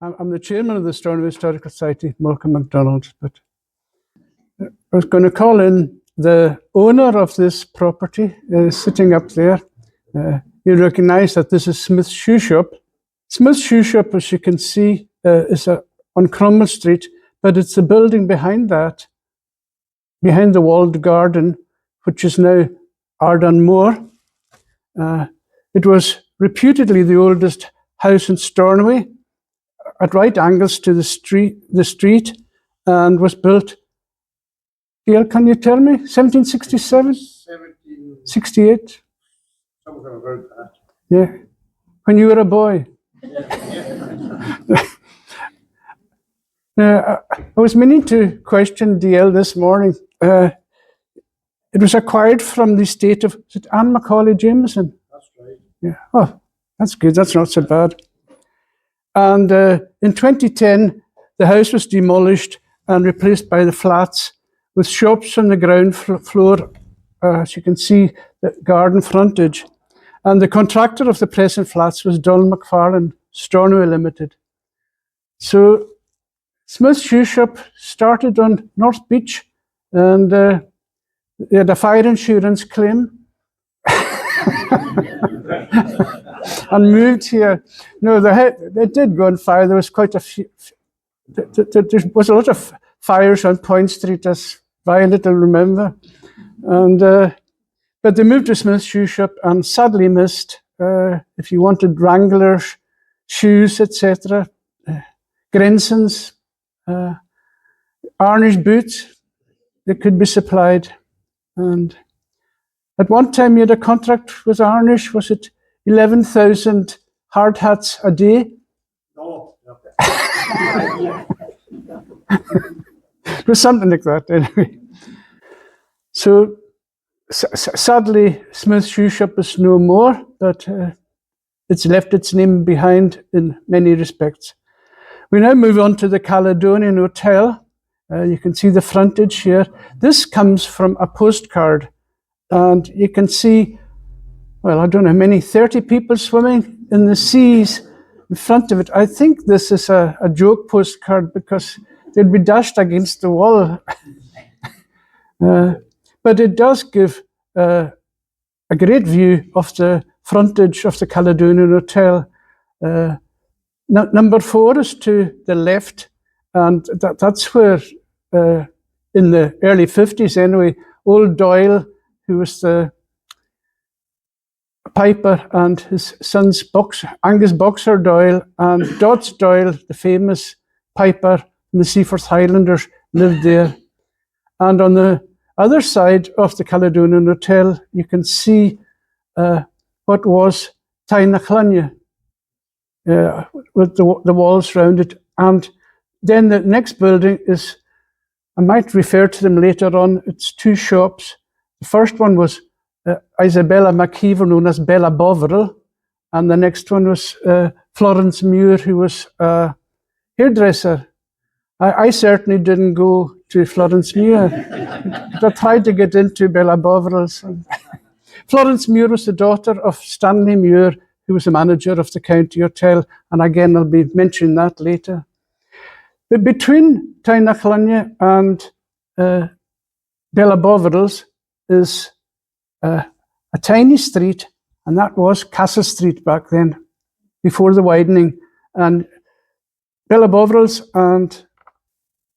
I'm the chairman of the Stornoway Historical Society, Malcolm Macdonald, but I was going to call in the owner of this property, sitting up there. You recognize that this is Smith's Shoe Shop. Smith's Shoe Shop, as you can see, is on Cromwell Street, but it's the building behind that, behind the walled garden, which is now Haldane Moor. It was reputedly the oldest house in Stornoway, at right angles to the street, and was built, Gail, can you tell me, 1767? 68? Something about that. Yeah, when you were a boy. Now, I was meaning to question DL this morning. It was acquired from the estate of, is it Anne Macaulay Jameson? That's right. Yeah. Oh, that's good. That's not so bad. And in 2010, the house was demolished and replaced by the flats with shops on the ground floor. As you can see, the garden frontage. And the contractor of the present flats was Donald McFarlane, Stornoway Limited. So Smith's Shoe Shop started on North Beach, and they had a fire insurance claim and moved here. No, they did go on fire. There was quite a few. There was a lot of fires on Point Street, as Violet will remember. And but they moved to Smith's Shoe Shop and sadly missed, if you wanted Wranglers, shoes, etc., Grensons, Arnish boots, they could be supplied. And at one time you had a contract with Arnish, was it 11,000 hard hats a day? No. It was something like that anyway. So sadly, Smith's Shoe Shop is no more, but it's left its name behind in many respects. We now move on to the Caledonian Hotel. You can see the frontage here. This comes from a postcard, and you can see, well, I don't know how many, 30 people swimming in the seas in front of it. I think this is a joke postcard because they'd be dashed against the wall. But it does give a great view of the frontage of the Caledonian Hotel. Number 4 is to the left, and that's where, in the early 50s anyway, old Doyle, who was the piper, and his son's Angus Boxer Doyle, and Dodds Doyle, the famous piper from the Seaforth Highlanders, lived there. And on the other side of the Caledonian Hotel, you can see what was Tainachlanya, with the walls round it. And then the next building is, I might refer to them later on, it's 2 shops. The first one was Isabella McKeever, known as Bella Bovril, and the next one was Florence Muir, who was a hairdresser. I certainly didn't go to Florence Muir, but I tried to get into Bella Bovril's. Florence Muir was the daughter of Stanley Muir, who was the manager of the County Hotel, and again I'll be mentioning that later. But between Tainachlanya and Bella Bovril's is a tiny street, and that was Castle Street back then, before the widening. And Bella Bovril's and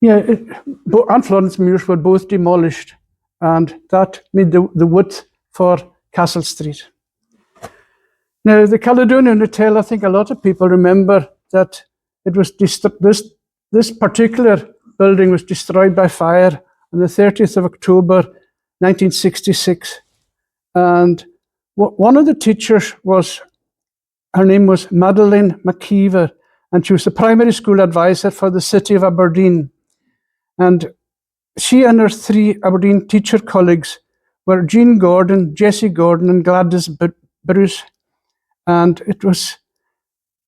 Florence Muir's were both demolished, and that made the width for Castle Street. Now, the Caledonian Hotel, I think a lot of people remember that it was this particular building was destroyed by fire on the 30th of October, 1966. And one of the teachers her name was Madeleine McKeever, and she was the primary school advisor for the city of Aberdeen. And she and her 3 Aberdeen teacher colleagues were Jean Gordon, Jessie Gordon, and Gladys Bruce. And it was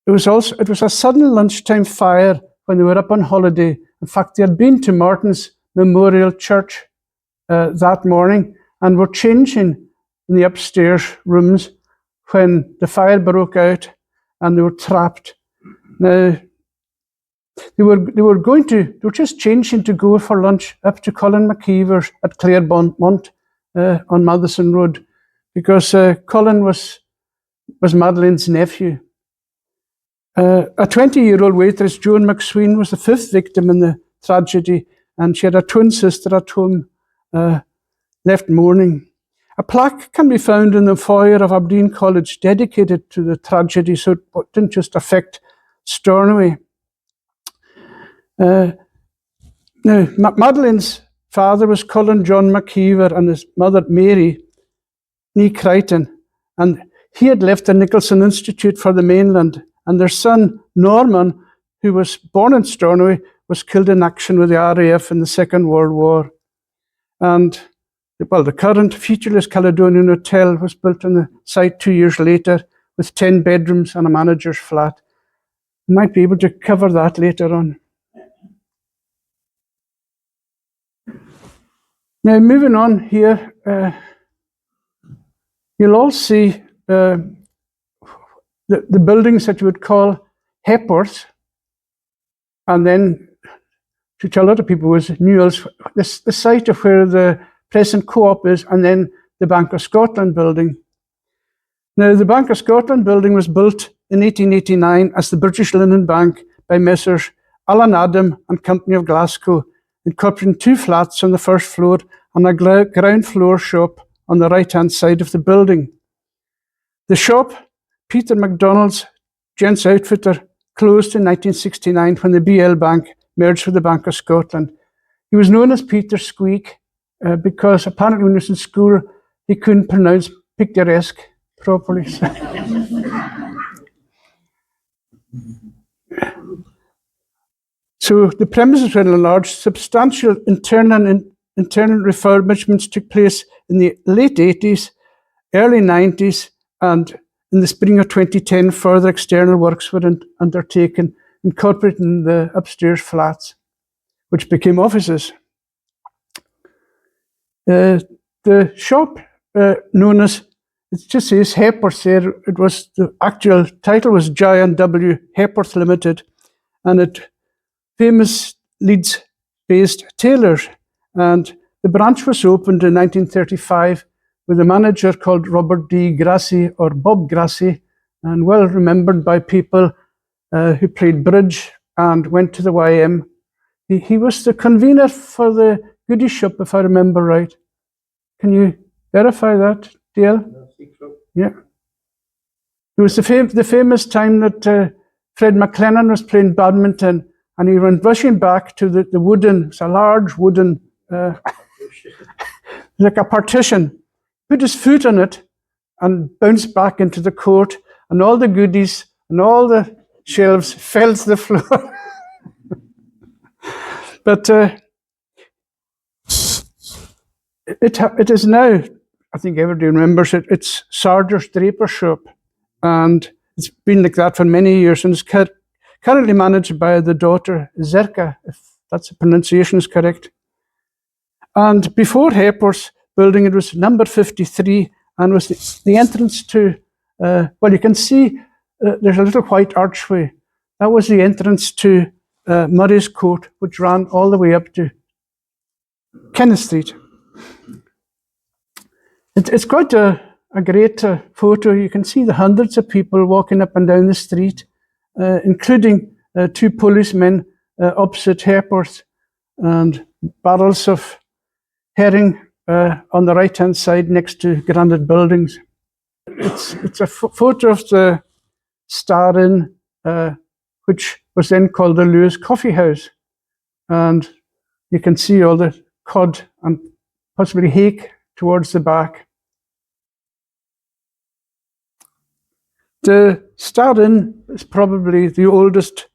a sudden lunchtime fire when they were up on holiday. In fact, they had been to Martin's Memorial Church that morning and were changing in the upstairs rooms when the fire broke out and they were trapped. Now, they were just changing to go for lunch up to Colin McKeever's at Claremont on Madison Road, because Colin was Madeleine's nephew. A 20-year-old waitress, Joan McSween, was the 5th victim in the tragedy, and she had a twin sister at home, left mourning. A plaque can be found in the foyer of Aberdeen College dedicated to the tragedy, so it didn't just affect Stornoway. Now, Madeleine's father was Colin John McKeever and his mother Mary Nee Crichton, and he had left the Nicholson Institute for the mainland, and their son Norman, who was born in Stornoway, was killed in action with the RAF in the Second World War. And the current featureless Caledonian Hotel was built on the site 2 years later with 10 bedrooms and a manager's flat. We might be able to cover that later on. Now, moving on here, you'll all see the buildings that you would call Hepworths, and then, which a lot of people was Newell's, the site of where the present Co-op is, and then the Bank of Scotland building. Now, the Bank of Scotland building was built in 1889 as the British Linen Bank by Messrs. Alan Adam and Company of Glasgow, incorporating 2 flats on the first floor and a ground floor shop on the right-hand side of the building. The shop, Peter Macdonald's Gents Outfitter, closed in 1969 when the BL Bank merged with the Bank of Scotland. He was known as Peter Squeak because apparently when he was in school he couldn't pronounce picturesque properly. So the premises were enlarged. Substantial internal refurbishments took place in the late 80s, early 90s, and in the spring of 2010, further external works were undertaken, incorporating the upstairs flats, which became offices. The shop, known as, it just says Hepworth there, it was, the actual title was Giant W. Hepworth Limited, and it famous Leeds-based tailors. And the branch was opened in 1935 with a manager called Robert D. Grassi, or Bob Grassi, and well remembered by people who played bridge and went to the YM. He was the convener for the goodie shop, if I remember right. Can you verify that, Dale? Yeah. It was the famous time that Fred McLennan was playing badminton, and he went rushing back to the wooden, it's a large wooden, like a partition, put his foot on it and bounced back into the court, and all the goodies and all the shelves fell to the floor. But it is now, I think everybody remembers it, it's Sarger's Draper Shop, and it's been like that for many years, and it's currently managed by the daughter Zerka, if that's the pronunciation is correct. And before Hepworth's building, it was number 53, and was the entrance to, well, you can see there's a little white archway. That was the entrance to Murray's Court, which ran all the way up to Kenneth Street. It's quite a great photo. You can see the hundreds of people walking up and down the street, including 2 policemen opposite Hepworth, and barrels of herring on the right-hand side next to granite buildings. It's a photo of the Star Inn, which was then called the Lewis Coffee House, and you can see all the cod and possibly hake towards the back. The Star Inn is probably the oldest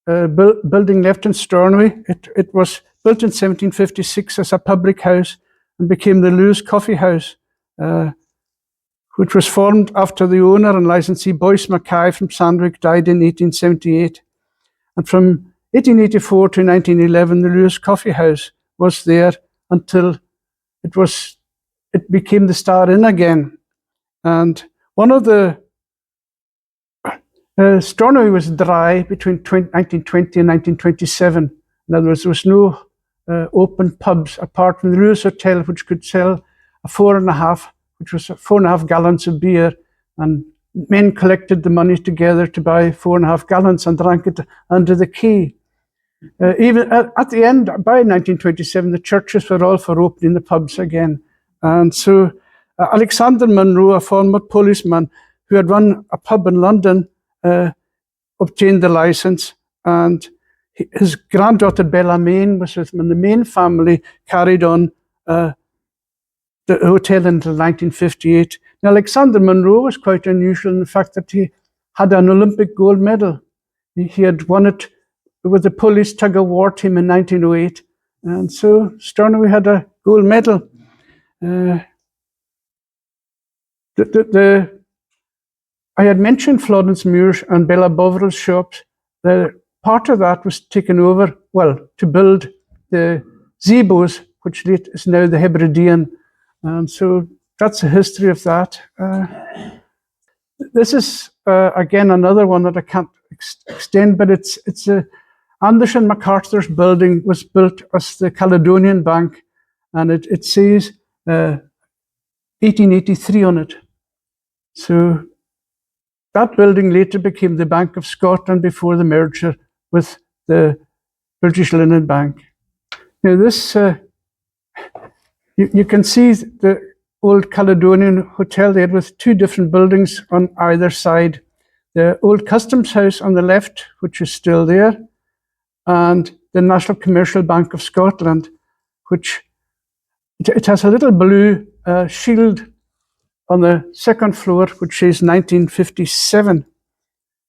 building left in Stornoway. It was built in 1756 as a public house and became the Lewis Coffee House, which was formed after the owner and licensee Boyce Mackay from Sandwich died in 1878. And from 1884 to 1911, the Lewis Coffee House was there until it became the Star Inn again. And one of the Stornoway was dry between 1920 and 1927. In other words, there was no open pubs apart from the Lewis Hotel, which could sell which was 4.5 gallons of beer, and men collected the money together to buy 4.5 gallons and drank it under the quay. Even at the end, by 1927, the churches were all for opening the pubs again. And so Alexander Munro, a former policeman who had run a pub in London, obtained the license, and his granddaughter Bella Main was with him, and the Main family carried on the hotel until 1958. Now, Alexander Munro was quite unusual in the fact that he had an Olympic gold medal. He had won it with the police tug-of-war team in 1908, and so Stornoway had a gold medal. I had mentioned Florence Muir's and Bella Bovrill's shops. Part of that was taken over, to build the Zebos, which is now the Hebridean. And so that's the history of that. This is, again, another one that I can't extend, but it's Anderson MacArthur's building was built as the Caledonian Bank, and it says 1883 on it. So that building later became the Bank of Scotland before the merger with the British Linen Bank. Now this, you can see the old Caledonian Hotel there with two different buildings on either side. The old Customs House on the left, which is still there, and the National Commercial Bank of Scotland, which it has a little blue shield on the second floor, which says 1957.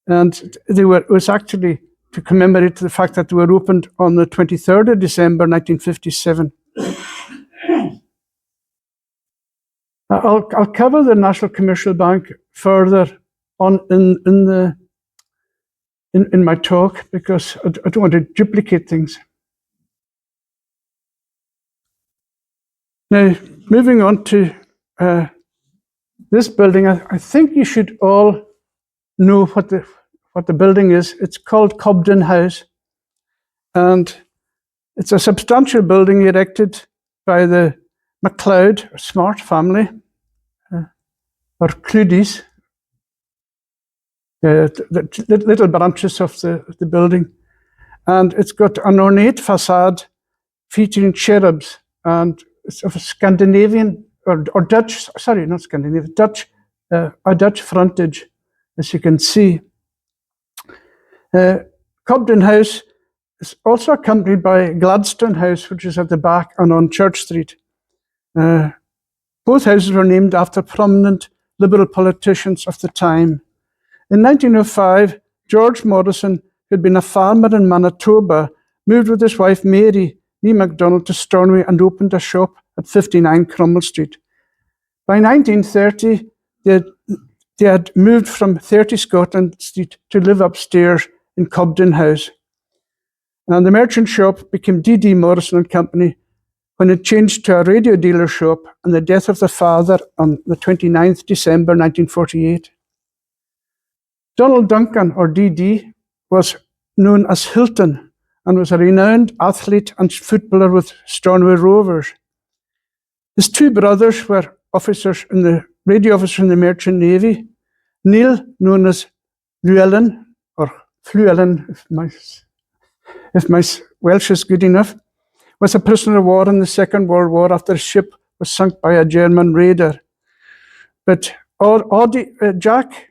And it was actually to commemorate the fact that they were opened on the 23rd of December, 1957. I'll cover the National Commercial Bank further on in my talk, because I don't want to duplicate things. Now, moving on to this building, I think you should all know what the building is. It's called Cobden House, and it's a substantial building erected by the MacLeod or Smart family, or Cludies, the little branches of the building. And it's got an ornate facade featuring cherubs, and it's of a Scandinavian or Dutch, sorry, not Scandinavian, a Dutch frontage, as you can see. Cobden House is also accompanied by Gladstone House, which is at the back and on Church Street. Both houses were named after prominent Liberal politicians of the time. In 1905, George Morrison, who had been a farmer in Manitoba, moved with his wife Mary, nee Macdonald, to Stornoway and opened a shop at 59 Cromwell Street. By 1930, they had moved from 30 Scotland Street to live upstairs in Cobden House. And the merchant shop became D.D. Morrison and Company when it changed to a radio dealer shop on the death of the father on the 29th December 1948. Donald Duncan, or D.D., was known as Hilton and was a renowned athlete and footballer with Stornoway Rovers. His two brothers were radio officers in the Merchant Navy. Neil, known as Llewellyn, or Fluellen, if my Welsh is good enough, was a prisoner of war in the Second World War after a ship was sunk by a German raider. But Jack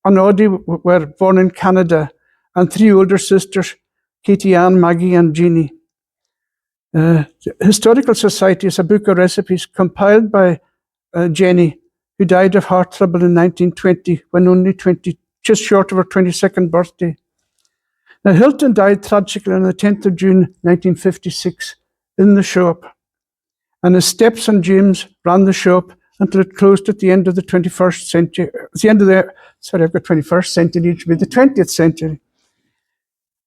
and Audie were born in Canada, and three older sisters, Katie Ann, Maggie, and Jeannie. The Historical Society is a book of recipes compiled by Jenny, who died of heart trouble in 1920 when only just short of her 22nd birthday. Now, Hilton died tragically on the 10th of June 1956 in the shop, and his stepson James ran the shop until it closed at the end of the 21st century. At the end of the, sorry, I've got 21st century, it should be the 20th century.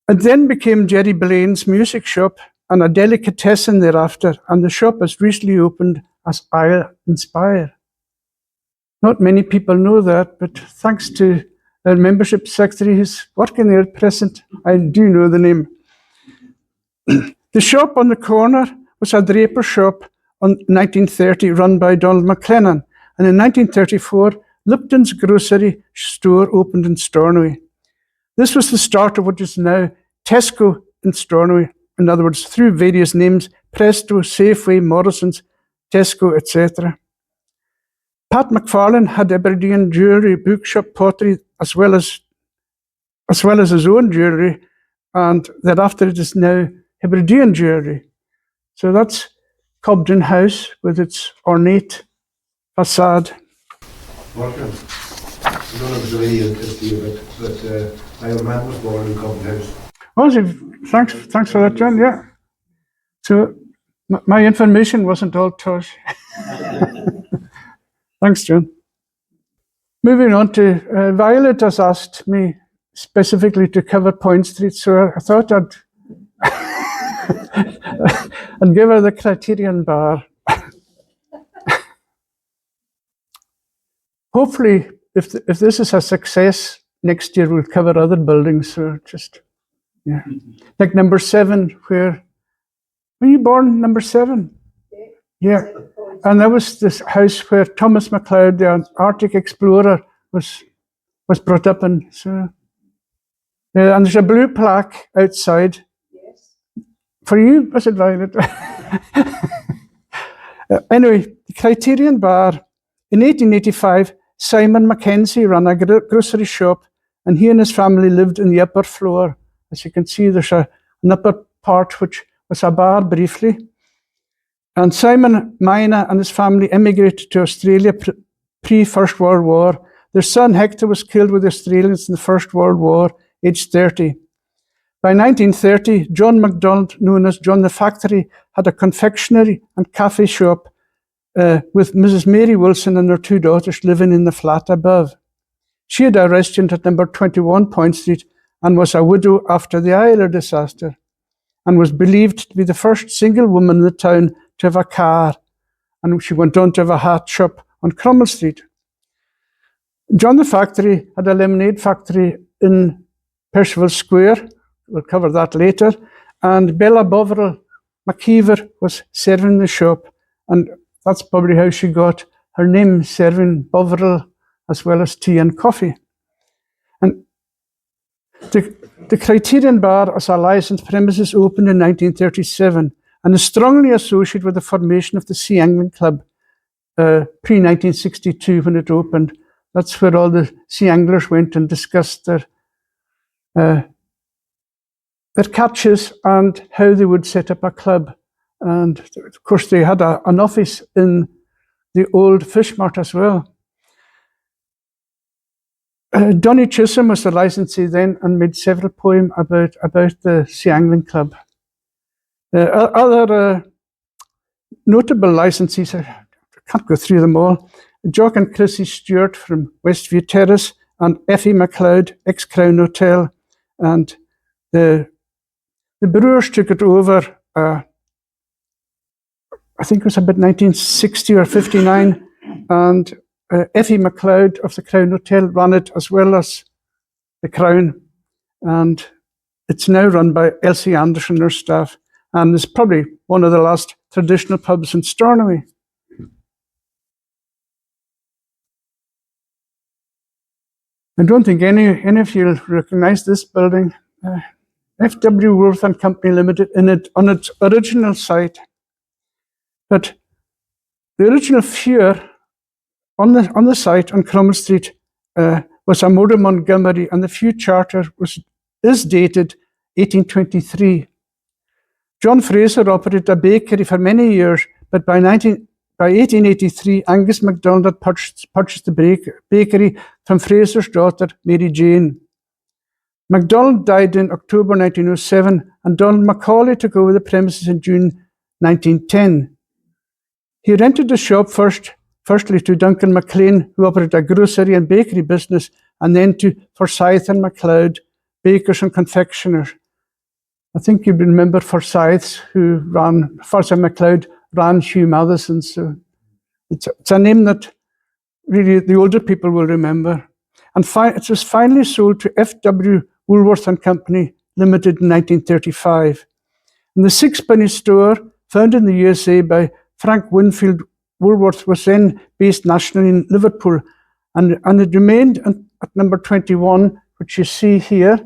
It then became Jerry Blaine's music shop and a delicatessen thereafter, and the shop has recently opened as Isle Inspire. Not many people know that, but thanks to membership secretary who's working there at present. I do know the name. The shop on the corner was a draper shop in 1930 run by Donald McLennan. And in 1934, Lipton's grocery store opened in Stornoway. This was the start of what is now Tesco in Stornoway. In other words, through various names, Presto, Safeway, Morrison's, Tesco, etc. Pat McFarlane had Aberdeen jewellery, bookshop, pottery, as well as his own jewellery, and thereafter it is now Aberdeen jewellery. So that's Cobden House with its ornate facade. Welcome. I don't know if it's really interesting to you, but my old man was born in Cobden House. Oh, thanks for that, John. Yeah. So my information wasn't all tosh. Thanks, John. Moving on to Violet has asked me specifically to cover Point Street, so I thought I'd give her the Criterion Bar. Hopefully, if this is a success, next year we'll cover other buildings. So just, yeah. Like number 7, were you born number 7? Yeah. And that was this house where Thomas MacLeod, the Arctic explorer, was brought up in. So, yeah, and there's a blue plaque outside. Yes. For you, was it, Violet? Anyway, the Criterion Bar. In 1885, Simon McKenzie ran a grocery shop, and he and his family lived in the upper floor. As you can see, there's an upper part which was a bar briefly. And Simon Mina and his family emigrated to Australia pre-First World War. Their son Hector was killed with the Australians in the First World War, aged 30. By 1930, John Macdonald, known as John the Factory, had a confectionery and cafe shop with Mrs. Mary Wilson and her 2 daughters living in the flat above. She had a restaurant at number 21 Point Street and was a widow after the Isler disaster, and was believed to be the first single woman in the town to have a car, and she went on to have a hat shop on Cromwell Street. John the Factory had a lemonade factory in Percival Square. We'll cover that later. And Bella Bovril McKeever was serving the shop, and that's probably how she got her name, serving Bovril as well as tea and coffee. And the Criterion Bar as a licensed premises opened in 1937 and is strongly associated with the formation of the Sea Angling Club pre-1962 when it opened. That's where all the sea anglers went and discussed their catches and how they would set up a club. And of course, they had an office in the old fish mart as well. Donny Chisholm was the licensee then and made several poems about the Sea Angling Club. Other notable licensees, I can't go through them all, Jock and Chrissy Stewart from Westview Terrace and Effie MacLeod, ex-Crown Hotel. And the Brewers took it over, I think it was about 1960 or 59, and Effie MacLeod of the Crown Hotel ran it as well as the Crown, and it's now run by Elsie Anderson and her staff, and it's probably one of the last traditional pubs in Stornoway. I don't think any of you will recognise this building. F.W. Worth and Company Limited on its original site. But the original Fuhr on the site on Cromwell Street was a Motor Montgomery, and the Fuhr charter is dated 1823. John Fraser operated a bakery for many years, but by 1883, Angus MacDonald had purchased the bakery from Fraser's daughter, Mary Jane. MacDonald died in October 1907, and Donald Macaulay took over the premises in June 1910. He rented the shop firstly to Duncan MacLean, who operated a grocery and bakery business, and then to Forsyth and MacLeod, bakers and confectioners. I think you remember Forsyths, who ran, Forsyth MacLeod ran Hugh Matheson's. So it's a name that really the older people will remember. and it was finally sold to F.W. Woolworths and Company Limited in 1935. And the sixpenny store, founded in the USA by Frank Winfield Woolworth, was then based nationally in Liverpool, and it remained at number 21, which you see here,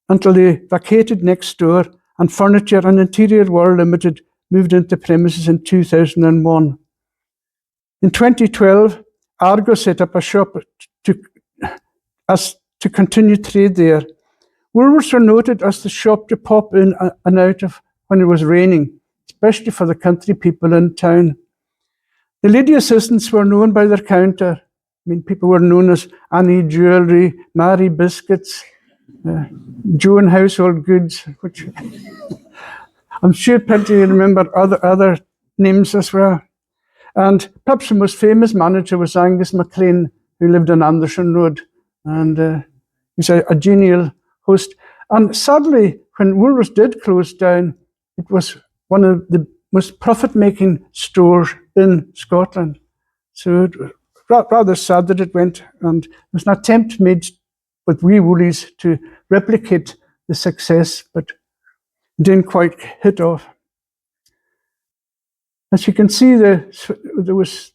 until they vacated next door, and Furniture and Interior World Limited moved into premises in 2001. In 2012, Argo set up a shop to continue trade there. Woolworths were noted as the shop to pop in and out of when it was raining, especially for the country people in town. The lady assistants were known by their counter. I mean, people were known as Annie Jewellery, Mary Biscuits, Joan Household Goods, which I'm sure plenty remember other names as well. And perhaps the most famous manager was Angus MacLean, who lived on Anderson Road, and he's a genial host. And sadly, when Woolworths did close down, it was one of the most profit-making stores in Scotland. So it was rather sad that it went, and there was an attempt made with wee Woolies to replicate the success, but didn't quite hit off. As you can see, there was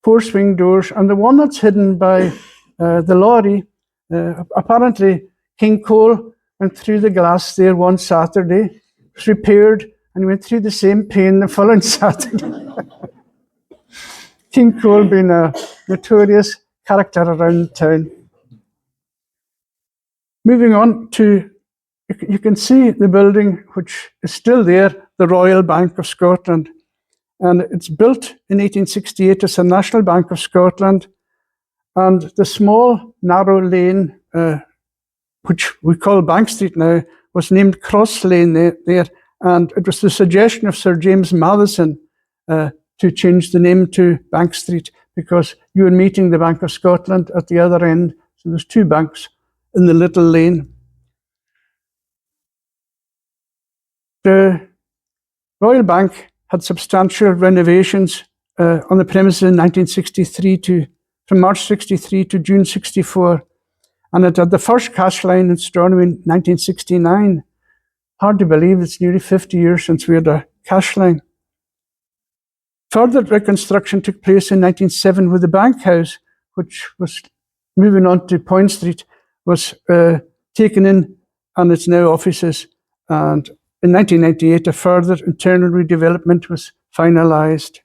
4 swing doors, and the one that's hidden by the lorry, apparently King Cole went through the glass there one Saturday, was repaired, and went through the same pane the following Saturday. King Cole being a notorious character around town. Moving on to, you can see the building which is still there, the Royal Bank of Scotland. And it's built in 1868 as the National Bank of Scotland. And the small, narrow lane, which we call Bank Street now, was named Cross Lane there. And it was the suggestion of Sir James Madison to change the name to Bank Street, because you were meeting the Bank of Scotland at the other end. So there's 2 banks in the little lane. The Royal Bank had substantial renovations on the premises in 1963 from March 63 to June 64. And it had the first cash line in Stornoway in 1969. Hard to believe it's nearly 50 years since we had a cash line. Further reconstruction took place in 1907 with the Bank House, which was moving on to Point Street, was taken in, and it's now offices. And in 1998, a further internal redevelopment was finalised.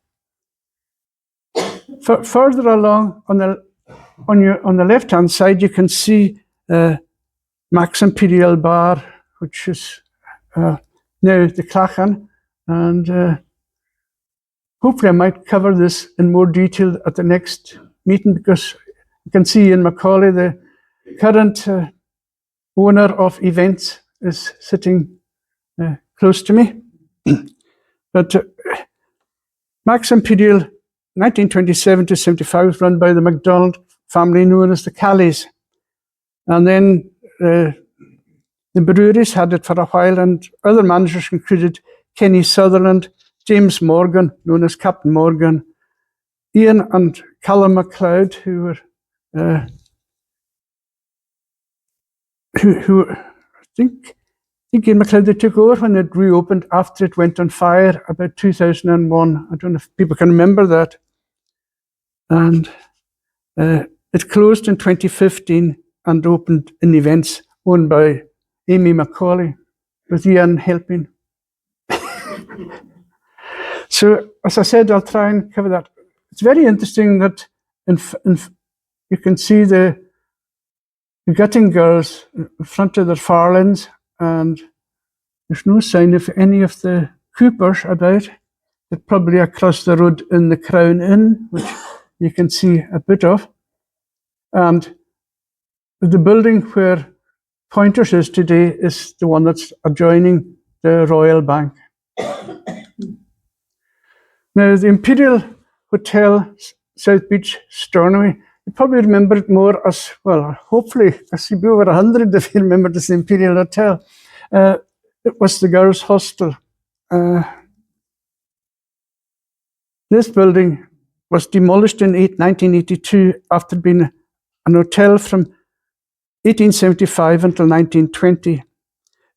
Further along on the left-hand side, you can see Mac's Imperial Bar, which is now the Clachan, and hopefully I might cover this in more detail at the next meeting, because you can see Ian Macaulay, the current owner of events, is sitting close to me. But Mac's Imperial, 1927 to 75, was run by the Macdonald family, known as the Callies. And then the breweries had it for a while, and other managers included Kenny Sutherland, James Morgan, known as Captain Morgan, Ian and Callum MacLeod, who were who I think Ian MacLeod, they took over when it reopened after it went on fire about 2001. I don't know if people can remember that. And it closed in 2015 and opened in events owned by Amy Macaulay, with Ian helping. So, as I said, I'll try and cover that. It's very interesting that you can see the Gutting girls in front of their Farlands, and there's no sign of any of the Coopers about. They're probably across the road in the Crown Inn, which you can see a bit of. And the building where Pointers is today is the one that's adjoining the Royal Bank. Now, the Imperial Hotel, South Beach, Stornoway, you probably remember it more as, well, hopefully, as you'll be over 100 if you remember this Imperial Hotel. It was the girls' hostel. This building was demolished in 1982 after being an hotel from 1875 until 1920.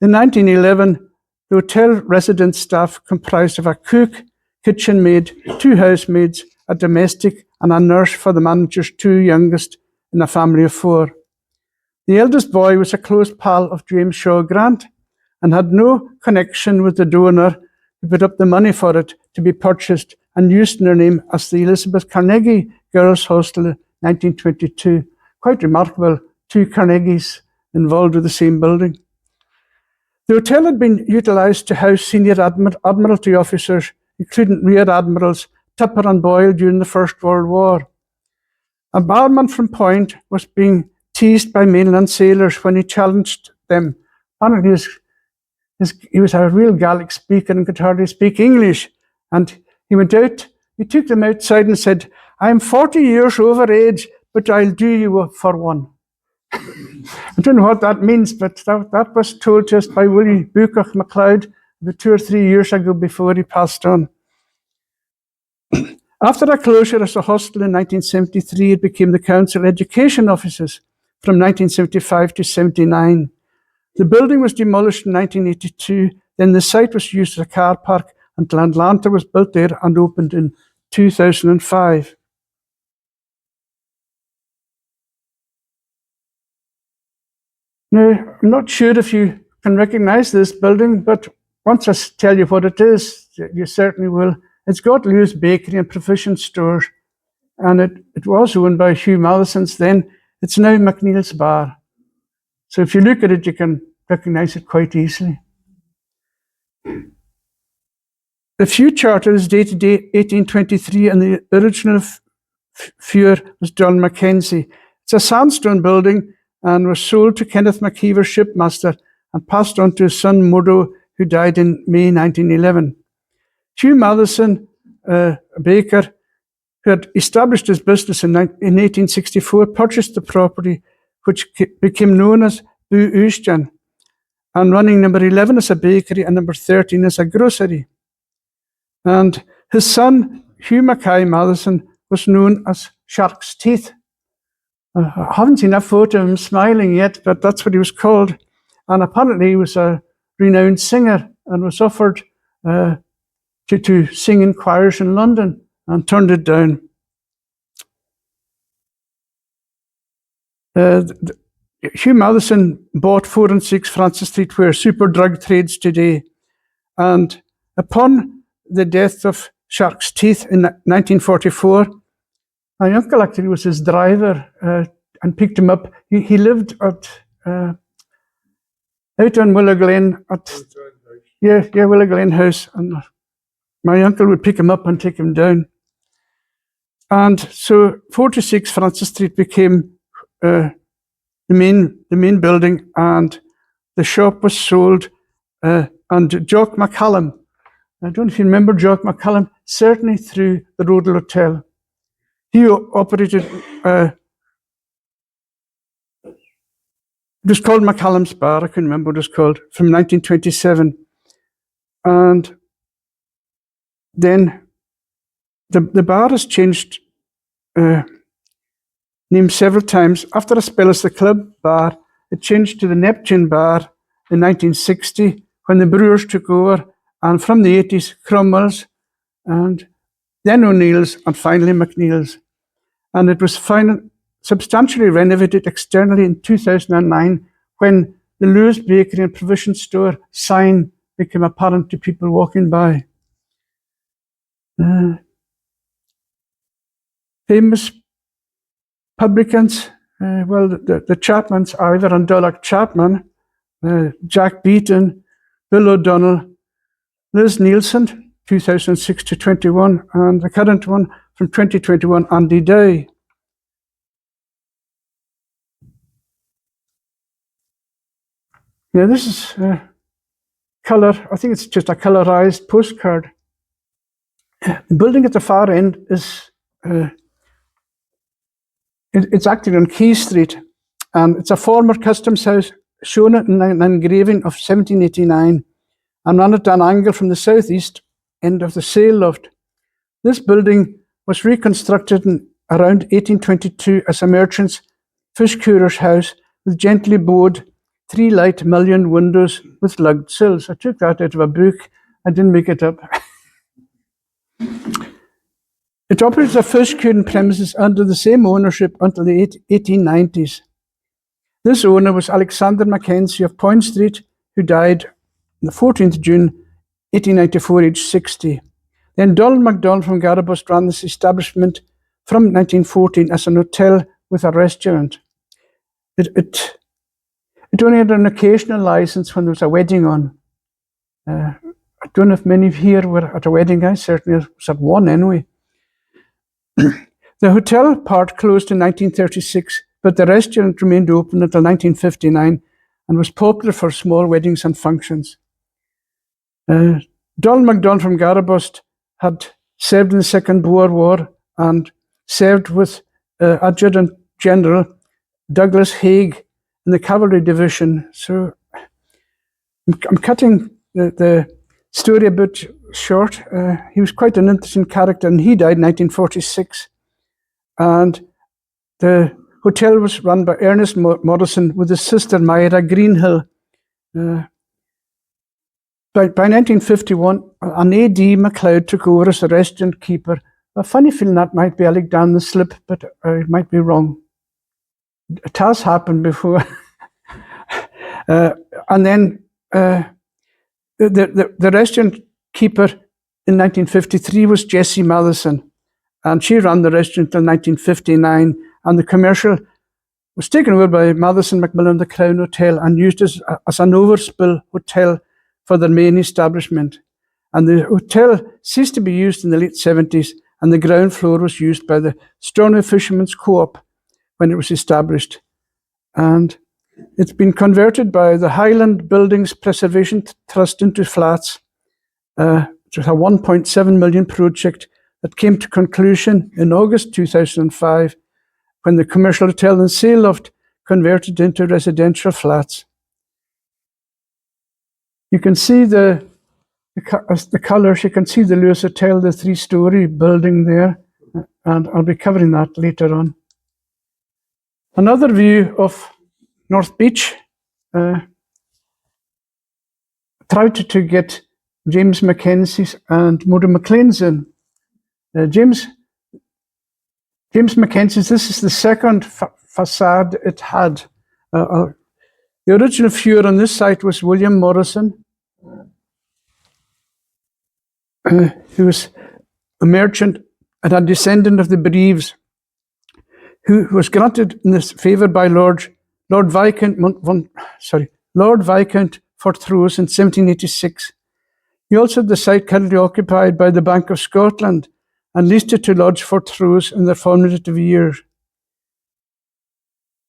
In 1911, the hotel resident staff comprised of a cook, kitchen maid, 2 housemaids, a domestic, and a nurse for the manager's 2 youngest in a family of 4. The eldest boy was a close pal of James Shaw Grant and had no connection with the donor who put up the money for it to be purchased and used in her name as the Elizabeth Carnegie Girls' Hostel in 1922. Quite remarkable, 2 Carnegies involved with the same building. The hotel had been utilised to house senior Admiralty officers, including Rear Admirals Tupper and Boyle during the First World War. A barman from Point was being teased by mainland sailors when he challenged them. Apparently he was a real Gaelic speaker and could hardly speak English. And he went out, he took them outside and said, "I'm 40 years over age, but I'll do you for one." I don't know what that means, but that was told to us by Willie Bucoch MacLeod about 2 or 3 years ago before he passed on. After a closure as a hostel in 1973, it became the council education offices from 1975 to 79. The building was demolished in 1982, then the site was used as a car park until Atlanta was built there and opened in 2005. Now, I'm not sure if you can recognise this building, but once I tell you what it is, you certainly will. It's got Lewis Bakery and Provision Stores, and it was owned by Hugh Mallesons then. It's now McNeil's Bar. So if you look at it, you can recognise it quite easily. The Few Charter is dated 1823, and the original Fewer was John McKenzie. It's a sandstone building and was sold to Kenneth McKeever, shipmaster, and passed on to his son Murdo, who died in May 1911. Hugh Malleson, a baker, who had established his business in 1864, purchased the property, which became known as Bu Ushjan, and running number 11 as a bakery and number 13 as a grocery. And his son, Hugh Mackay Malleson, was known as Shark's Teeth. I haven't seen a photo of him smiling yet, but that's what he was called. And apparently he was a renowned singer and was offered to sing in choirs in London and turned it down. Hugh Malleson bought 4 and 6 Francis Street, where Superdrug trades today. And upon the death of Shark's Teeth in 1944, my uncle actually was his driver and picked him up. He lived at out on Willow Glen at Willow Glen House, and my uncle would pick him up and take him down. And so 46 Francis Street became the main building, and the shop was sold. And Jock McCallum, I don't know if you remember Jock McCallum, certainly through the Rodel Hotel. He operated, it was called McCallum's Bar, I couldn't remember what it was called, from 1927. And then the bar has changed name several times. After a spell as the Club Bar, it changed to the Neptune Bar in 1960 when the Brewers took over, and from the 80s, Cromwell's, and then O'Neill's, and finally McNeil's. And it was substantially renovated externally in 2009 when the Lewis Bakery and Provision Store sign became apparent to people walking by. Famous publicans, the Chapmans, Ivor and Dulac Chapman, Jack Beaton, Bill O'Donnell, Liz Nielsen, 2006 to 21, and the current one from 2021, Andy Day. Now this is colour, I think it's just a colourised postcard. The building at the far end is, it's actually on Key Street, and it's a former customs house shown in an engraving of 1789 and run at an angle from the southeast end of the sail loft. This building was reconstructed in around 1822 as a merchant's fish curer's house with gently bowed 3 light mullioned windows with lugged sills. I took that out of a book. I didn't make it up. It operates a fish curing premises under the same ownership until the 1890s. This owner was Alexander McKenzie of Point Street, who died on the 14th June 1894, aged 60. Then Donald Macdonald from Garabust ran this establishment from 1914 as an hotel with a restaurant. It only had an occasional license when there was a wedding on. I don't know if many of you here were at a wedding. I certainly was at one anyway. The hotel part closed in 1936, but the restaurant remained open until 1959 and was popular for small weddings and functions. Donald Macdonald from Garabust had served in the Second Boer War and served with Adjutant General Douglas Haig in the Cavalry Division. So I'm cutting the story a bit short. He was quite an interesting character, and he died in 1946. And the hotel was run by Ernest Morrison with his sister Myra Greenhill. By 1951, an A.D. MacLeod took over as the restaurant keeper. A funny feeling that might be a leg down the slip, but I might be wrong. It has happened before. And then the restaurant keeper in 1953 was Jessie Matheson, and she ran the restaurant until 1959, and the commercial was taken over by Matheson Macmillan, the Crown Hotel, and used as an overspill hotel for their main establishment. And the hotel ceased to be used in the late 70s, and the ground floor was used by the Stornoway Fishermen's Co-op when it was established. And it's been converted by the Highland Buildings Preservation Trust into flats. It was a 1.7 million project that came to conclusion in August 2005 when the commercial hotel and sail loft converted into residential flats. You can see the colours, you can see the Lewis Hotel, the 3-storey building there, and I'll be covering that later on. Another view of North Beach. Tried to get James Mackenzie's and Murray McLean's in. James Mackenzie's, this is the second facade it had. The original viewer on this site was William Morrison, who was a merchant and a descendant of the Bereaves, who was granted in this favour by Lord Viscount Fortrose in 1786. He also had the site currently occupied by the Bank of Scotland and leased it to Lord Fortrose in their formative years.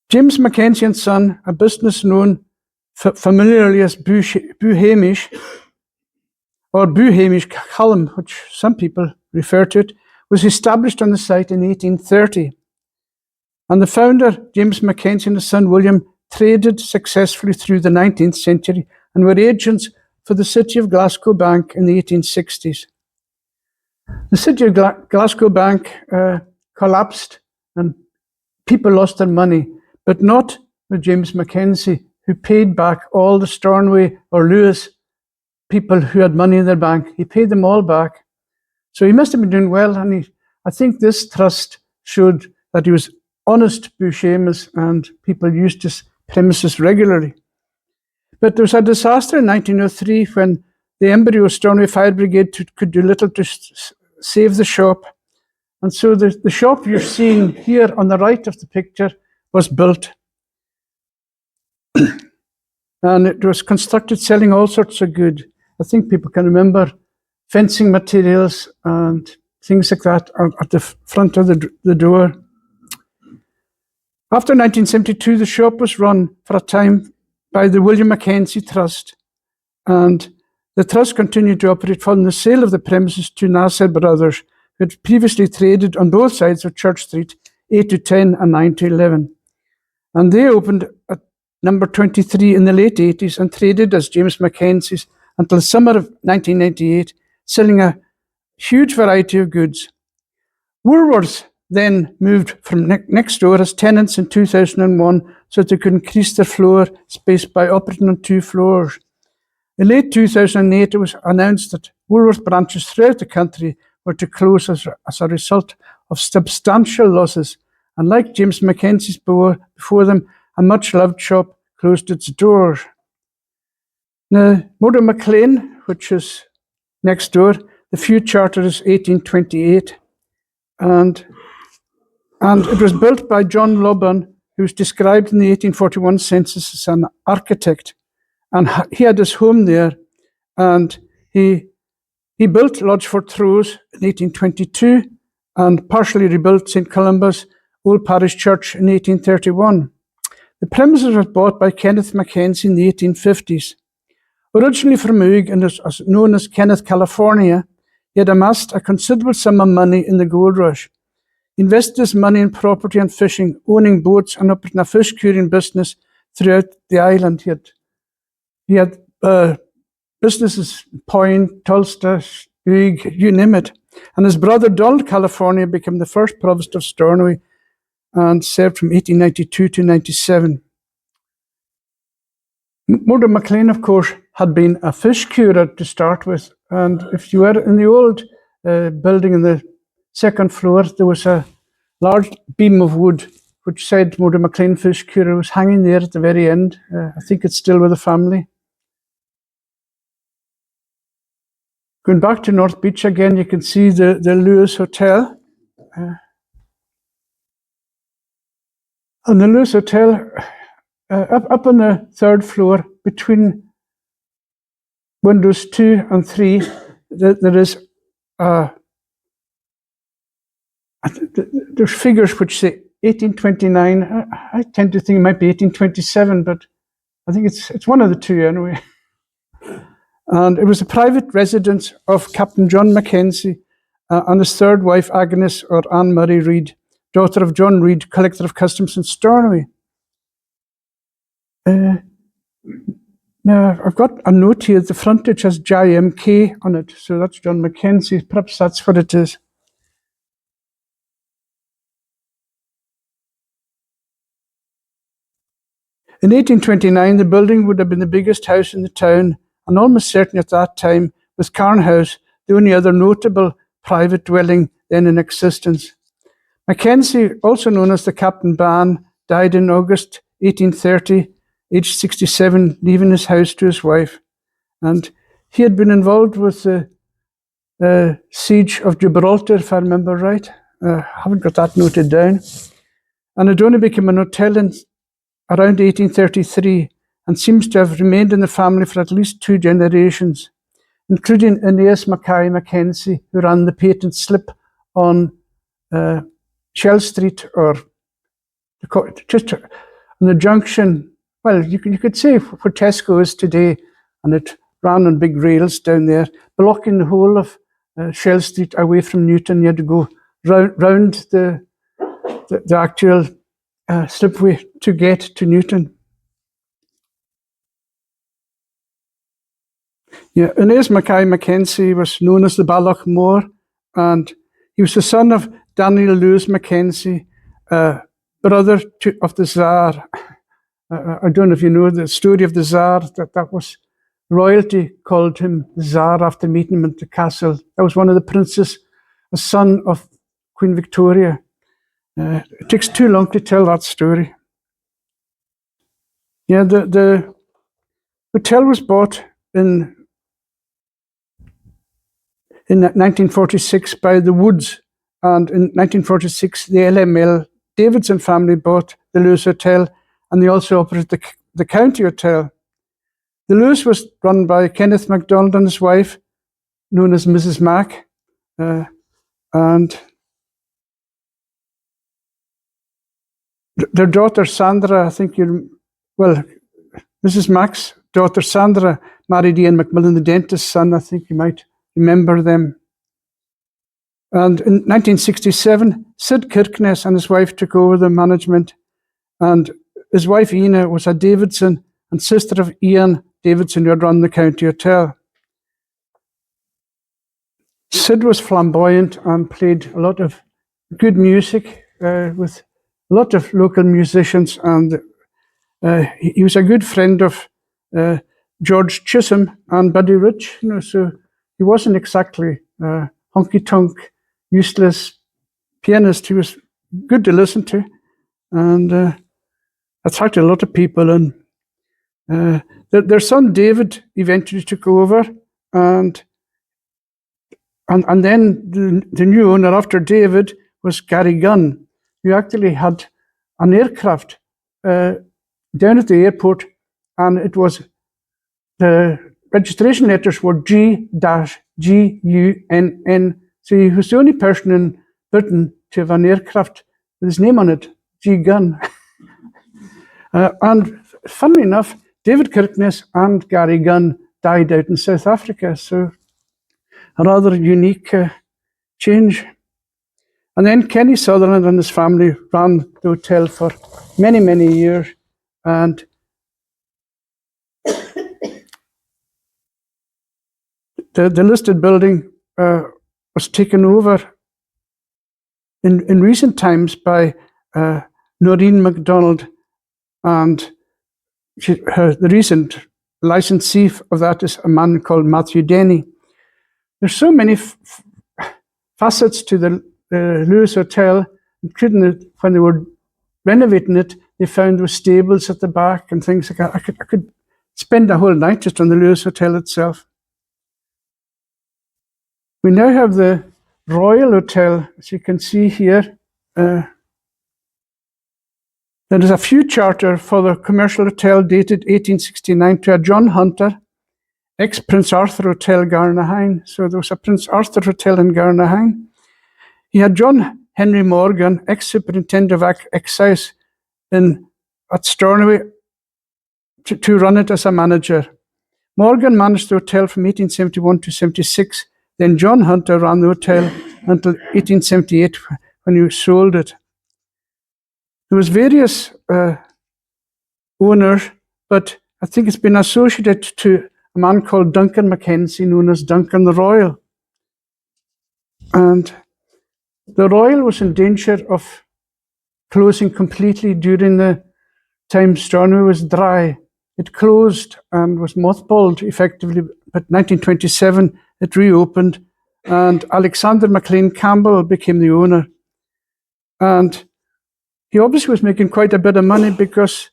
James Mackenzie and Son, a business known familiarly as Buhamish, or Buhamish Cullen, which some people refer to it, was established on the site in 1830. And the founder, James Mackenzie, and his son William, traded successfully through the 19th century and were agents for the City of Glasgow Bank in the 1860s. The City of Glasgow Bank collapsed and people lost their money, but not with James Mackenzie, who paid back all the Stornoway or Lewis people who had money in their bank. He paid them all back. So he must have been doing well, and I think this trust showed that he was honest Bushamus and people used his premises regularly. But there was a disaster in 1903 when the embryo Stornoway Fire Brigade could do little to save the shop. And so the shop you're seeing here on the right of the picture was built. And it was constructed selling all sorts of good. I think people can remember fencing materials and things like that at the front of the door. After 1972, the shop was run for a time by the William Mackenzie Trust, and the trust continued to operate following the sale of the premises to Nasser Brothers, who had previously traded on both sides of Church Street, 8 to 10 and 9 to 11. And they opened at number 23 in the late 80s and traded as James Mackenzie's until the summer of 1998, selling a huge variety of goods. Woolworths then moved from next door as tenants in 2001 so that they could increase their floor space by operating on 2 floors. In late 2008, it was announced that Woolworths branches throughout the country were to close as a result of substantial losses. And like James McKenzie's before them, a much-loved shop closed its doors. Now, Motor McLean, which is next door, the feud charter is 1828, and it was built by John Lobban, who was described in the 1841 census as an architect. And he had his home there, and he built Lodgeford Throws in 1822 and partially rebuilt St. Columba's Old Parish Church in 1831. The premises were bought by Kenneth McKenzie in the 1850s. Originally from Oog and as known as Kenneth, California, he had amassed a considerable sum of money in the gold rush. He invested his money in property and fishing, owning boats and operating a fish curing business throughout the island. He had businesses, Point, Tulsa, Oog, you name it. And his brother Donald, California, became the first provost of Stornoway and served from 1892 to 97. Motor McLean, of course, had been a fish curer to start with. And if you were in the old building in the second floor, there was a large beam of wood which said Motor McLean Fish Curer was hanging there at the very end. I think it's still with the family. Going back to North Beach again, you can see the Lewis Hotel. And the Lewis Hotel, up on the 3rd floor, between windows 2 and 3, there is there's figures which say 1829. I tend to think it might be 1827, but I think it's one of the two anyway. And it was a private residence of Captain John McKenzie and his third wife, Agnes or Anne Murray Reid, daughter of John Reid, Collector of Customs in Stornoway. Now, I've got a note here. The frontage has JMK on it, so that's John McKenzie. Perhaps that's what it is. In 1829, the building would have been the biggest house in the town, and almost certainly at that time, with Carn House, the only other notable private dwelling then in existence. McKenzie, also known as the Captain Ban, died in August 1830, aged 67, leaving his house to his wife. And he had been involved with the siege of Gibraltar, if I remember right. I haven't got that noted down. And it only became an hotel in around 1833 and seems to have remained in the family for at least 2 generations, including Aeneas Mackay Mackenzie, who ran the patent slip on Shell Street, or just on the junction. Well, you could say where Tesco is today, and it ran on big rails down there, blocking the whole of Shell Street away from Newton. You had to go round the actual slipway to get to Newton. Yeah, Aeneas Mackay Mackenzie was known as the Balloch Moor, and he was the son of Daniel Lewis Mackenzie, brother of the Tsar. I don't know if you know the story of the Tsar, that was royalty called him the Tsar after meeting him at the castle. That was one of the princes, a son of Queen Victoria. It takes too long to tell that story. Yeah, the hotel was bought in 1946 by the Woods, and in 1946 the LML Davidson family bought the Lewis Hotel, and they also operated the County Hotel. The Lewis was run by Kenneth Macdonald and his wife, known as Mrs. Mac, and their daughter Sandra, Mrs. Mac's daughter Sandra married Ian Macmillan, the dentist's son. I think you might remember them. And in 1967, Sid Kirkness and his wife took over the management, and his wife Ina was a Davidson and sister of Ian Davidson, who had run the County Hotel. Sid was flamboyant and played a lot of good music with a lot of local musicians, and he was a good friend of George Chisholm and Buddy Rich, so he wasn't exactly honky-tonk, useless pianist. He was good to listen to, and attracted a lot of people. And their son David eventually took over, and then the new owner after David was Gary Gunn, who actually had an aircraft down at the airport, and it was the registration letters were G-G-U-N-N. So he was the only person in Britain to have an aircraft with his name on it, G Gunn. And funnily enough, David Kirkness and Gary Gunn died out in South Africa, so a rather unique change. And then Kenny Sutherland and his family ran the hotel for many, many years, and the listed building was taken over in recent times by Noreen Macdonald, and the recent licensee of that is a man called Matthew Denny. There's so many facets to the Lewis Hotel, including when they were renovating it, they found there were stables at the back and things like that. I could spend a whole night just on the Lewis Hotel itself. We now have the Royal Hotel, as you can see here. There is a few charter for the commercial hotel dated 1869 to a John Hunter, ex-Prince Arthur Hotel, Garnaheim. So there was a Prince Arthur Hotel in Garnaheim. He had John Henry Morgan, ex-superintendent of excise at Stornoway, to run it as a manager. Morgan managed the hotel from 1871 to 76. Then John Hunter ran the hotel until 1878 when he sold it. There was various owners, but I think it's been associated to a man called Duncan McKenzie, known as Duncan the Royal. And the Royal was in danger of closing completely during the time Stornoway was dry. It closed and was mothballed effectively, but 1927 it reopened, and Alexander McLean Campbell became the owner. And he obviously was making quite a bit of money because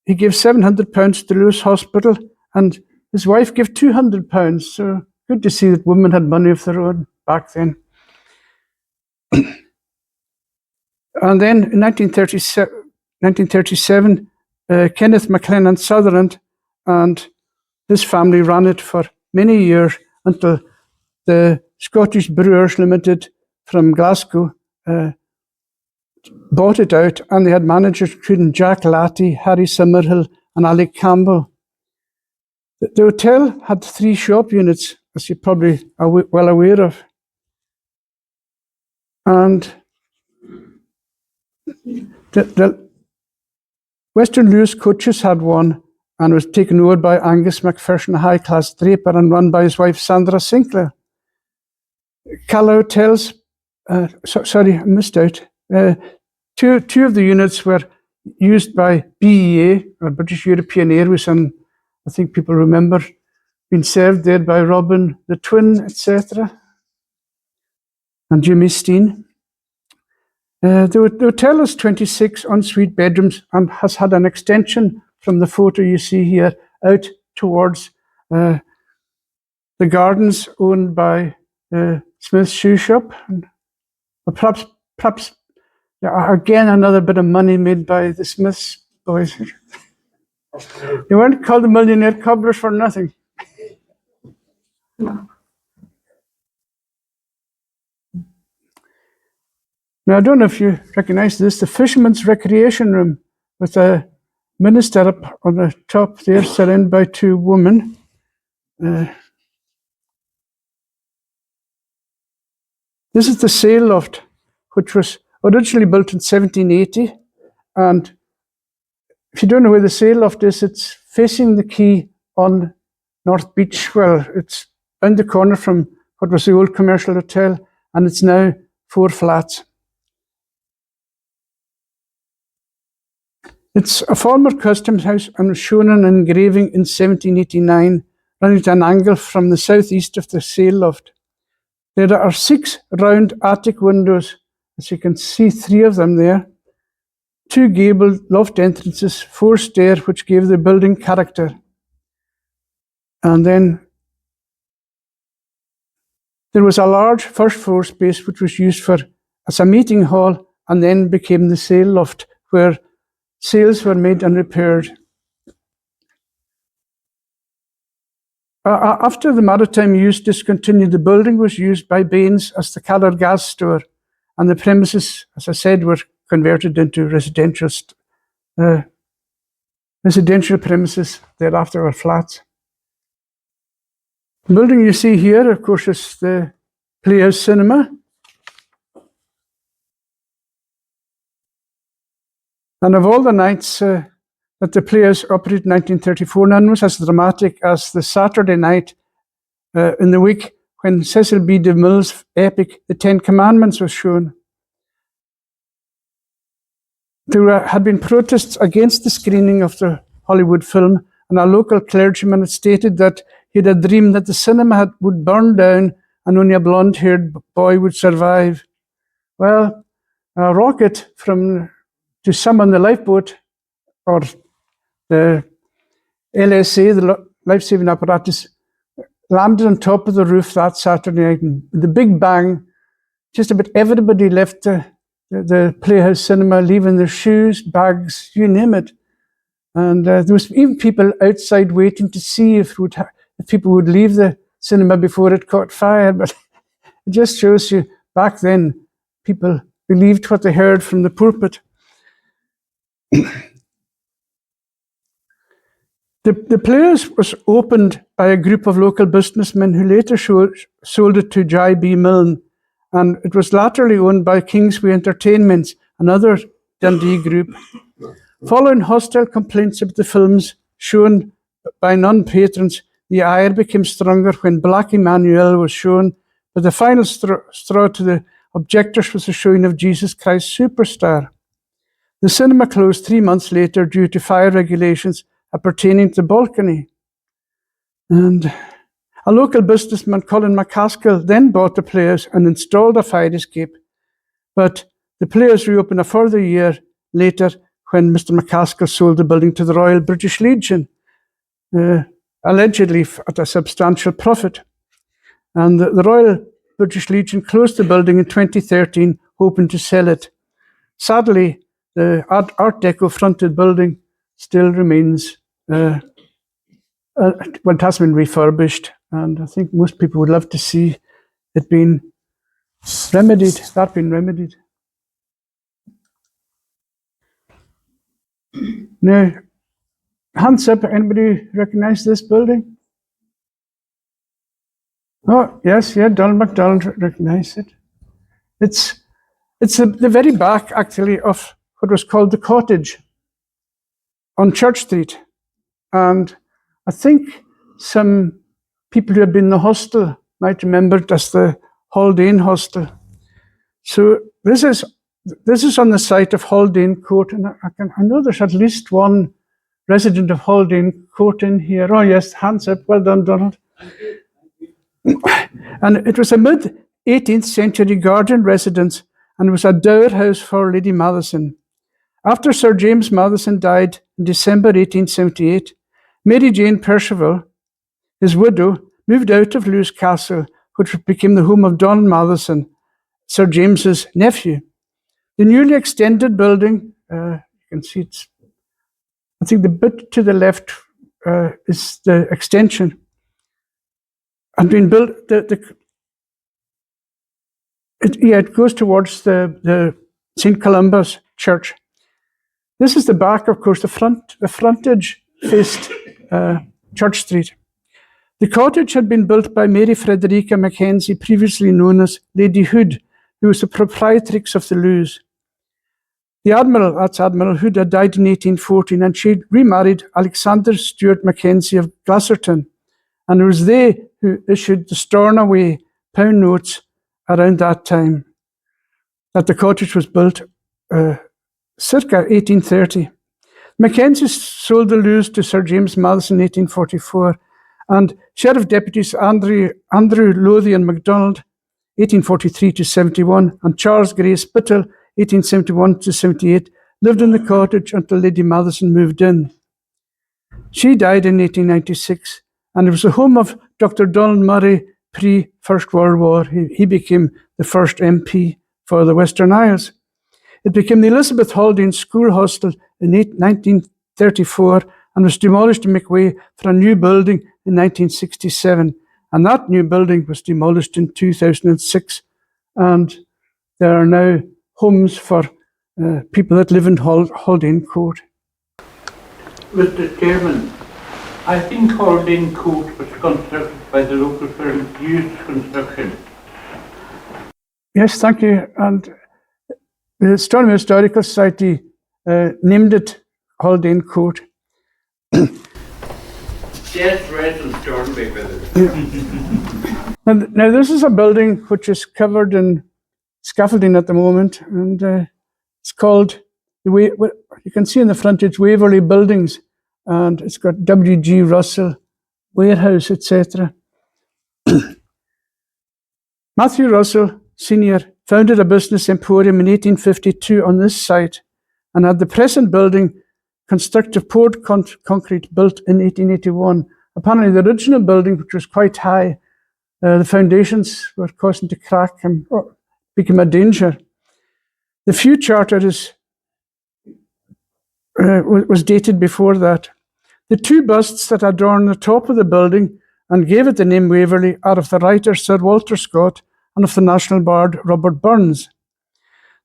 he gave £700 to Lewis Hospital, and his wife gave £200. So good to see that women had money of their own back then. And then in 1937, Kenneth McLennan Sutherland and his family ran it for many years until the Scottish Brewers Limited from Glasgow bought it out, and they had managers including Jack Latty, Harry Summerhill, and Alec Campbell. The hotel had 3 shop units, as you probably are well aware of. And the Western Lewis Coaches had one, and was taken over by Angus McPherson, a high-class draper, and run by his wife Sandra Sinclair. Cala Hotels, sorry, I missed out. Two of the units were used by BEA, or British European Airways, and I think people remember being served there by Robin the Twin, etc., and Jimmy Steen. The hotel has 26 ensuite bedrooms and has had an extension from the photo you see here out towards the gardens owned by Smith's Shoe Shop. And perhaps again another bit of money made by the Smiths boys. They weren't called the millionaire cobblers for nothing. Now, I don't know if you recognize this, the Fisherman's Recreation Room with a minister up on the top there, surrounded by 2 women. This is the sail loft, which was originally built in 1780. And if you don't know where the sail loft is, it's facing the quay on North Beach. Well, it's round the corner from what was the old commercial hotel, and it's now 4 flats. It's a former customs house and was shown in an engraving in 1789, running at an angle from the southeast of the sail loft. There are 6 round attic windows, as you can see 3 of them there, 2 gabled loft entrances, 4 stairs, which gave the building character. And then there was a large first floor space which was used as a meeting hall and then became the sail loft, where sails were made and repaired. After the maritime use discontinued, the building was used by Baines as the Calor gas store, and the premises, as I said, were converted into residential premises. Thereafter were flats. The building you see here, of course, is the Playhouse Cinema. And of all the nights that the Playhouse operated in 1934, none was as dramatic as the Saturday night in the week when Cecil B. DeMille's epic, The Ten Commandments, was shown. There had been protests against the screening of the Hollywood film, and a local clergyman had stated that he had a dream that the cinema would burn down and only a blonde-haired boy would survive. Well, a rocket to summon the lifeboat, or the LSA, the life-saving apparatus, landed on top of the roof that Saturday night. And with the big bang, just about everybody left the Playhouse Cinema, leaving their shoes, bags, you name it. And there was even people outside waiting to see if people would leave the cinema before it caught fire. But it just shows you, back then, people believed what they heard from the pulpit. The Playhouse was opened by a group of local businessmen who later sold it to J. B. Milne, and it was latterly owned by Kingsway Entertainments, another Dundee group. Following hostile complaints about the films shown by non-patrons, the ire became stronger when Black Emmanuel was shown, but the final straw to the objectors was the showing of Jesus Christ Superstar. The cinema closed 3 months later due to fire regulations appertaining to the balcony. And a local businessman, Colin McCaskill, then bought the Playhouse and installed a fire escape. But the Playhouse reopened a further year later when Mr. McCaskill sold the building to the Royal British Legion, allegedly at a substantial profit. And the Royal British Legion closed the building in 2013, hoping to sell it. Sadly, the Art Deco fronted building still remains, well, it has been refurbished, and I think most people would love to see it being remedied, Now, hands up, anybody recognize this building? Oh, yes, yeah, Donald Macdonald recognized it. It's the very back, actually, of what was called the Cottage on Church Street. And I think some people who have been in the hostel might remember it as the Haldane Hostel. So this is on the site of Haldane Court, and I know there's at least one resident of Haldane Court in here. Oh yes, hands up, well done, Donald. And it was a mid-18th century garden residence, and it was a dower house for Lady Matheson. After Sir James Matheson died in December 1878, Mary Jane Percival, his widow, moved out of Lewes Castle, which became the home of Don Matheson, Sir James's nephew. The newly extended building, you can see it's, I think the bit to the left is the extension, had been built, it goes towards the St. Columba's Church. This is the back, of course, the frontage faced Church Street. The cottage had been built by Mary Frederica McKenzie, previously known as Lady Hood, who was the proprietrix of the Lewes. The Admiral, that's Admiral Hood, had died in 1814, and she remarried Alexander Stuart McKenzie of Glasserton, and it was they who issued the Stornoway pound notes around that time that the cottage was built, circa 1830. McKenzie sold the Lewes to Sir James Madison in 1844, and Sheriff Deputies Andrew Lothian Macdonald, 1843 to 71, and Charles Gray Spittal, 1871 to 78, lived in the cottage until Lady Madison moved in. She died in 1896, and it was the home of Dr. Donald Murray pre-First World War. He became the first MP for the Western Isles. It became the Elizabeth Haldane School Hostel in 1934 and was demolished to make way for a new building in 1967. And that new building was demolished in 2006. And there are now homes for people that live in Haldane Court. Mr. Chairman, I think Haldane Court was constructed by the local firm Hughes Construction. Yes, thank you. And the Stornoway Historical Society named it Haldane Court. Yes, right in Stornoway with it. Now, this is a building which is covered in scaffolding at the moment, and it's called, you can see in the front, it's Waverley Buildings, and it's got W.G. Russell Warehouse, etc. Matthew Russell Sr. founded a business emporium in 1852 on this site and had the present building constructive poured concrete built in 1881. Apparently the original building, which was quite high, the foundations were causing to crack and became a danger. The Few Charter was dated before that. The two busts that adorn the top of the building and gave it the name Waverley are of the writer Sir Walter Scott and of the National Bard Robert Burns.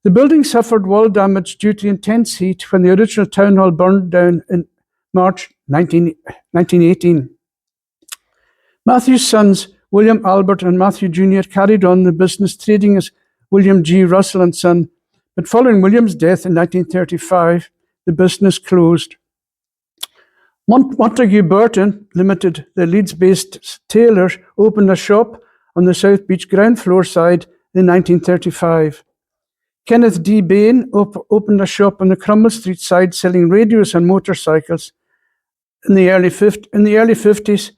The building suffered wall damage due to intense heat when the original town hall burned down in March 1918. Matthew's sons, William Albert and Matthew Jr., carried on the business trading as William G. Russell and Son, but following William's death in 1935, the business closed. Montague Burton Limited, the Leeds-based tailors, opened a shop on the South Beach ground floor side in 1935. Kenneth D. Bain opened a shop on the Cromwell Street side selling radios and motorcycles. In the early 50s,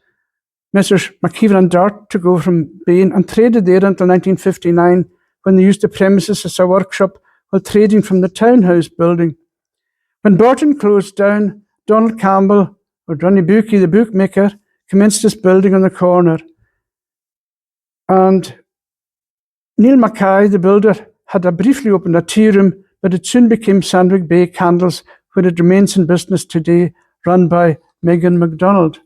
Messrs. McKeever and Dart took over from Bain and traded there until 1959, when they used the premises as a workshop while trading from the townhouse building. When Burton closed down, Donald Campbell, or Johnny Buckie, the bookmaker, commenced this building on the corner. And Neil Mackay, the builder, had briefly opened a tea room, but it soon became Sandwich Bay Candles, where it remains in business today, run by Megan Macdonald.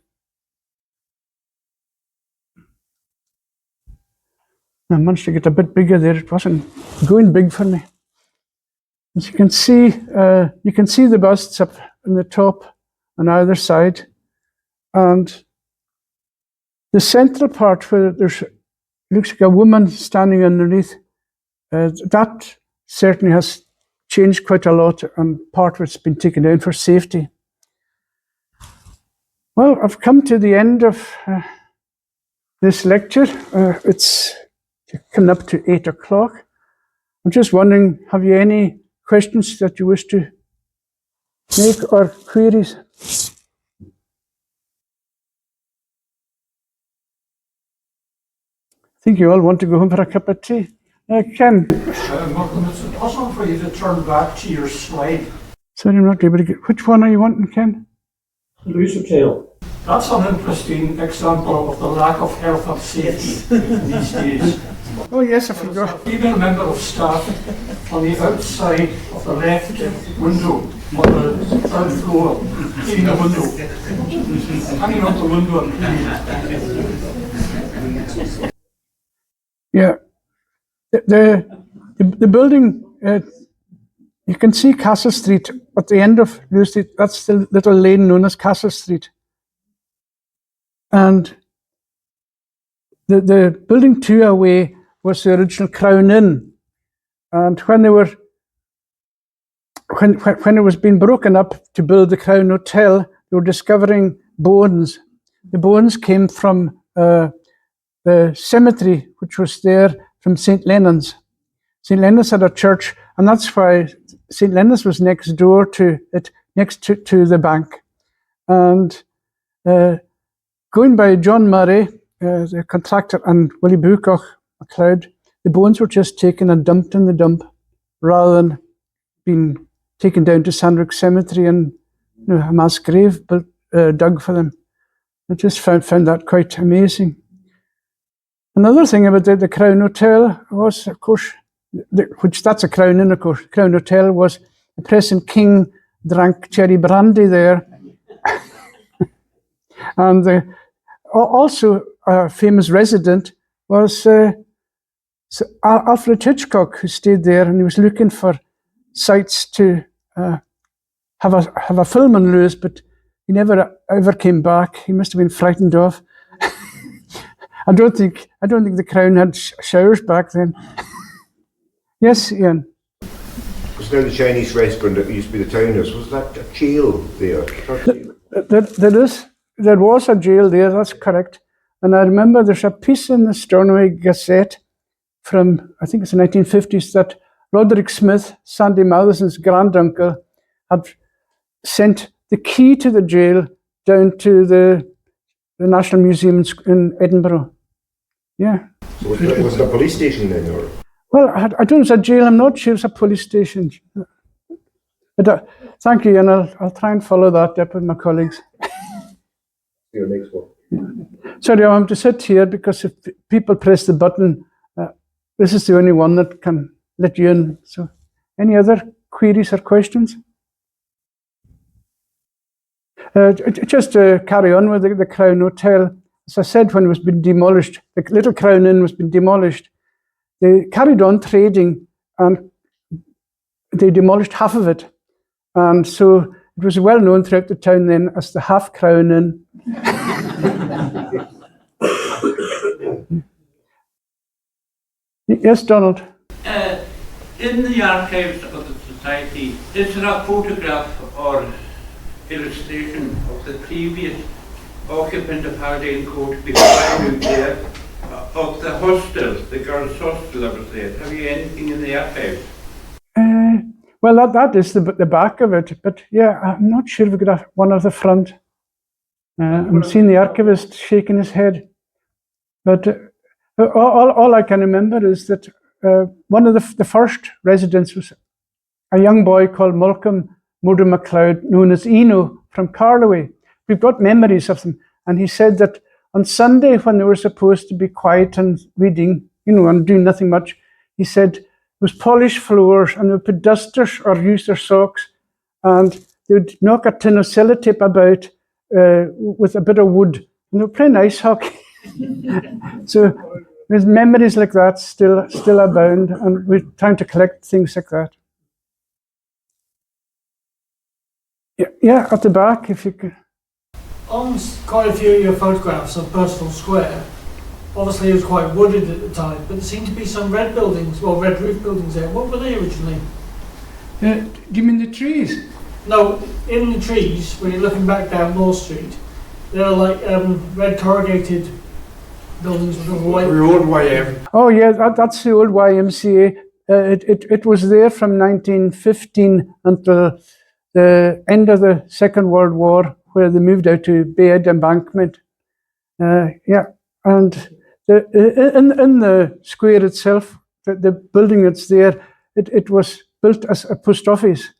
I managed to get a bit bigger there. It wasn't going big for me. As you can see the busts up on the top on either side, and the central part where looks like a woman standing underneath. That certainly has changed quite a lot, and part of it's been taken down for safety. Well, I've come to the end of this lecture. It's coming up to 8 o'clock. I'm just wondering, have you any questions that you wish to make or queries? I think you all want to go home for a cup of tea. Ken? Malcolm, is it possible for you to turn back to your slide? Sorry, I'm not able to get... Which one are you wanting, Ken? Lewes Hotel. That's an interesting example of the lack of health and safety these days. Oh yes, I forgot. A female member of staff on the outside of the left window on the third floor, cleaning the window, hanging up the window and cleaning. Yeah. The building, you can see Castle Street at the end of Lewes Street. That's the little lane known as Castle Street. And the building 2 away was the original Crown Inn. And when it was being broken up to build the Crown Hotel, they were discovering bones. The bones came from the cemetery, which was there from St. Lennon's. St. Lennon's had a church, and that's why St. Lennon's was next door to it, next to the bank. And going by John Murray, the contractor, and Willie Bucock MacLeod, the bones were just taken and dumped in the dump rather than being taken down to Sandrock Cemetery and a mass grave dug for them. I just found that quite amazing. Another thing about the Crown Hotel was, of course, which that's a Crown Inn, of course. Crown Hotel was the present king drank cherry brandy there. And also a famous resident was Alfred Hitchcock, who stayed there, and he was looking for sites to have a film on Lewis, but he never ever came back. He must have been frightened off. I don't think the Crown had showers back then. Yes, Ian. Was there the Chinese restaurant that used to be the Townhouse? Was that a jail there? There was a jail there, that's correct. And I remember there's a piece in the Stornoway Gazette from, I think it's the 1950s, that Roderick Smith, Sandy Matheson's granduncle, had sent the key to the jail down to the National Museum in Edinburgh. Yeah. So was it a police station then? Or? Well, I don't know if it's a jail, I'm not sure it's a police station. But thank you, and I'll try and follow that up with my colleagues. Your next one. Sorry, I have to sit here because if people press the button, this is the only one that can let you in. So, any other queries or questions? Just to carry on with the Crown Hotel, as I said, when it was being demolished, the little Crown Inn was being demolished, they carried on trading and they demolished half of it. And so it was well known throughout the town then as the Half Crown Inn. Yes, Donald? In the archives of the Society, is there a photograph or illustration of the previous occupant of Haldane Court before I moved there, of the hostel, the girls' hostel that was there? Have you anything in the archives? Well, that is the back of it, but yeah, I'm not sure if we could have one at the front. I'm seeing the archivist shaking his head. But all I can remember is that one of the first residents was a young boy called Malcolm Moder MacLeod, known as Eno, from Carloway. We've got memories of them. And he said that on Sunday, when they were supposed to be quiet and reading, and doing nothing much, he said it was polished floors, and they would put dusters or use their socks, and they would knock a tin of sellotape about with a bit of wood, and they were playing ice hockey. So there's memories like that still abound, and we're trying to collect things like that. Yeah, at the back, if you could. On quite a few of your photographs of Percival Square, obviously it was quite wooded at the time, but there seemed to be some red buildings, well, red roof buildings there. What were they originally? Do you mean the trees? No, in the trees, when you're looking back down Moore Street, there are like red corrugated buildings with a white. The old YM. Oh yeah, that's the old YMCA. It was there from 1915 until the end of the Second World War, where they moved out to Bayhead Embankment. Yeah, and in the square itself, the building that's there, it was built as a post office,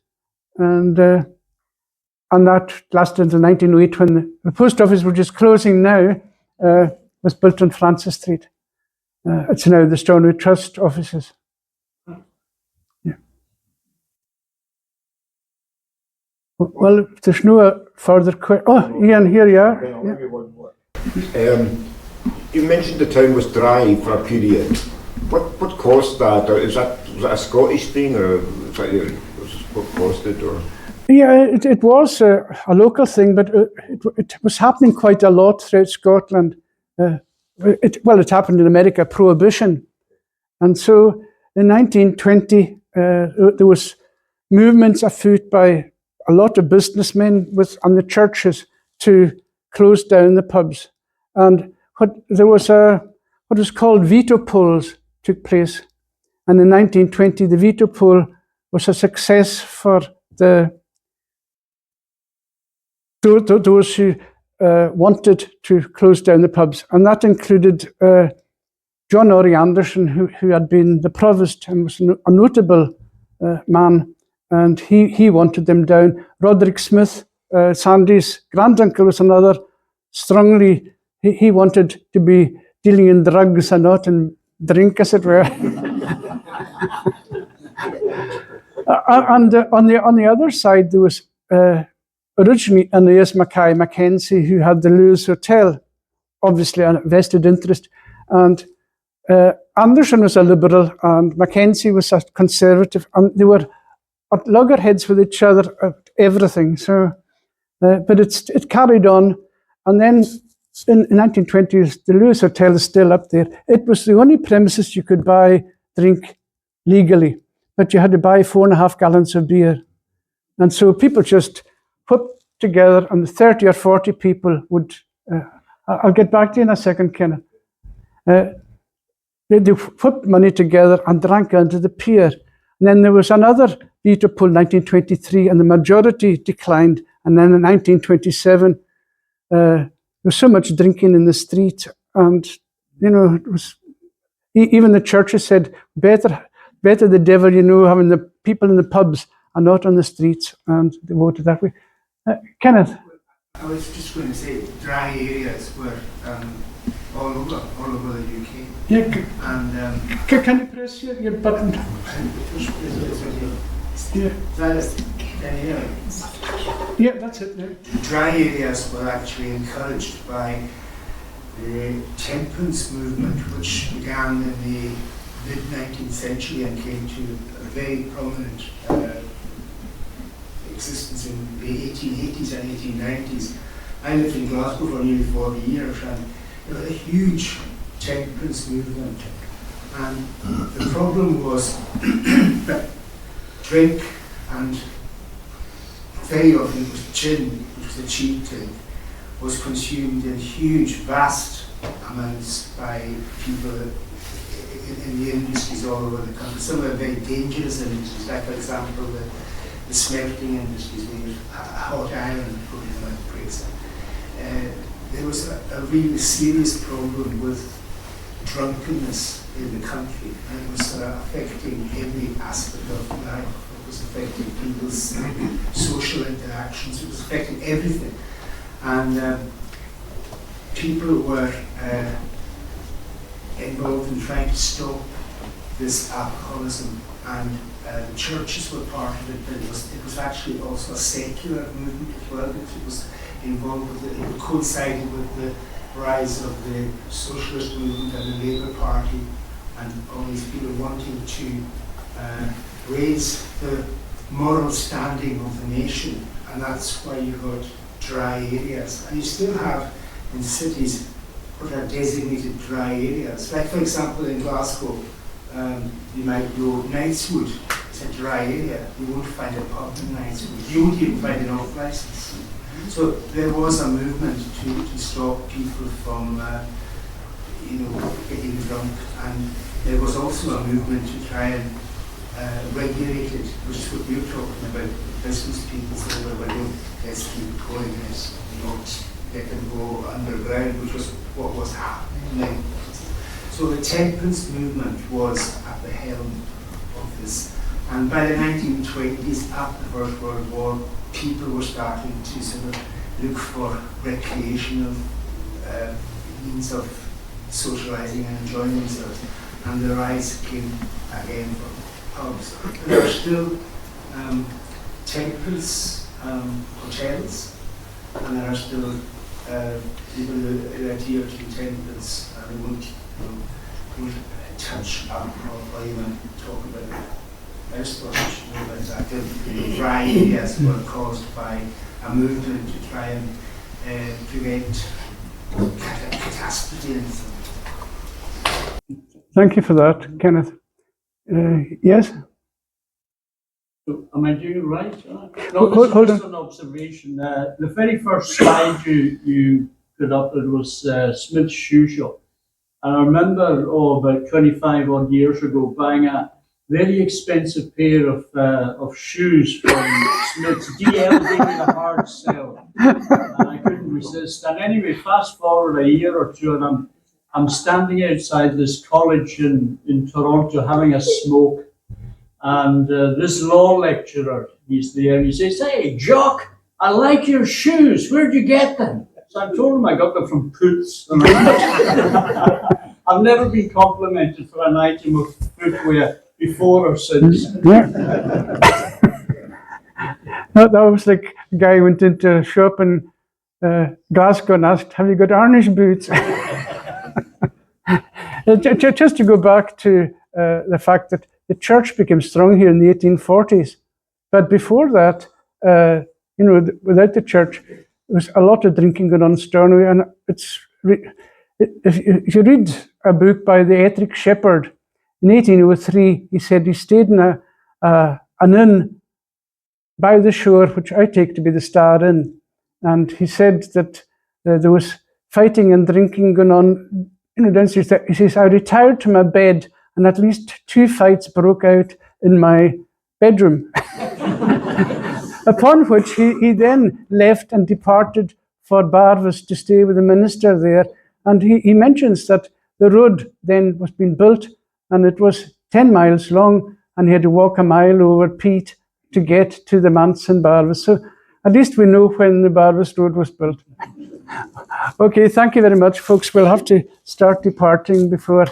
and that lasted until 1908 when the post office, which is closing now, was built on Francis Street. It's now the Stornoway Trust offices. Yeah. Well, if there's no further questions. Oh, Ian, here you are. Yeah. You mentioned the town was dry for a period. What caused that? Or was that a Scottish thing, or what caused it? Or yeah, it was a local thing, but it was happening quite a lot throughout Scotland. It happened in America, Prohibition, and so in 1920 there was movements afoot by a lot of businessmen and the churches to close down the pubs, and what was called veto polls took place, and in 1920 the veto poll was a success for the those who wanted to close down the pubs, and that included John Ori Anderson, who had been the provost and was a notable man, and he wanted them down. Roderick Smith, Sandy's granduncle, was another strongly, he wanted to be dealing in drugs and not in drink, as it were. And on the other side, there was originally Aeneas Mackay McKenzie, who had the Lewis Hotel, obviously a vested interest, and Anderson was a liberal and Mackenzie was a conservative, and they were at loggerheads with each other at everything. So, but it carried on, and then in 1920s, the Lewis Hotel is still up there. It was the only premises you could buy drink legally, but you had to buy 4.5 gallons of beer, and so people just put together, and 30 or 40 people would. I'll get back to you in a second, Kenneth. They put money together and drank under the pier. And then there was another veto poll in 1923, and the majority declined. And then in 1927, there was so much drinking in the street, and it was even the churches said, better the devil having the people in the pubs and not on the streets, and they voted that way. Kenneth. I was just going to say, dry areas were all over the UK. Yeah, and can you press your button? Yeah. Yeah, that's it. Yeah. Dry areas were actually encouraged by the temperance movement, which began in the mid-19th century and came to a very prominent existence in the 1880s and 1890s. I lived in Glasgow for nearly 40 years, and there was a huge temperance movement. And the problem was that drink, and very often it was gin, which was a cheap drink, was consumed in huge, vast amounts by people in the industries all over the country. Some are very dangerous industries, like, for example, the smelting industries, where you hot iron put in like bricks. There was a really serious problem with drunkenness in the country, and it was affecting every aspect of life. It was affecting people's social interactions. It was affecting everything, and people were involved in trying to stop this alcoholism, and the churches were part of it, but it was actually also a secular movement as well, because it was involved with it coincided with the rise of the socialist movement and the Labour Party, and all these people wanting to raise the moral standing of the nation, and that's why you got dry areas. And you still have in cities what are designated dry areas. Like, for example, in Glasgow, you might go Knightswood. It's a dry area. You won't find a pub in Knightswood. You won't even find an off-licence. So there was a movement to stop people from, getting drunk, and there was also a movement to try and regulate it, which is what we're talking about. Business people say, well, let's keep going, let's not let them go underground, which was what was happening. So the temperance movement was at the helm of this. And by the 1920s, after the First World War, people were starting to sort of look for recreational means of socialising and enjoying themselves. And the rise came again from pubs. There are still temperance hotels, and there are still people who adhere to temperance, and they won't touch alcohol or even talk about alcohol. The dry areas were caused by a movement to try and prevent catastrophe. Thank you for that, Kenneth. Yes? So, am I doing it right? Hold Just on. an observation. The very first slide you put up, it was Smith's Shoe Shop. And I remember, about 25 odd years ago, buying a very expensive pair of shoes from Smith's. DL gave me a hard sell, and I couldn't resist. And anyway, fast forward a year or two, and I'm standing outside this college in Toronto having a smoke, and this law lecturer, he's there, and he says, "Hey, Jock, I like your shoes. Where'd you get them?" So I told him I got them from Poots. I've never been complimented for an item of footwear before or since. Yeah. That was like a guy who went into a shop in Glasgow and asked, "Have you got Irish boots?" Just to go back to the fact that the church became strong here in the 1840s. But before that, without the church, there was a lot of drinking going on in Stornoway. And if you read a book by the Ettrick Shepherd, in 1803, he said he stayed in an inn by the shore, which I take to be the Star Inn. And he said that there was fighting and drinking going on downstairs. He says, "I retired to my bed and at least 2 fights broke out in my bedroom." Upon which he then left and departed for Barvas to stay with the minister there. And he mentions that the road then was being built, and it was 10 miles long, and he had to walk a mile over peat to get to the manse in Barvas. So at least we know when the Barvas Road was built. Okay, thank you very much, folks. We'll have to start departing before...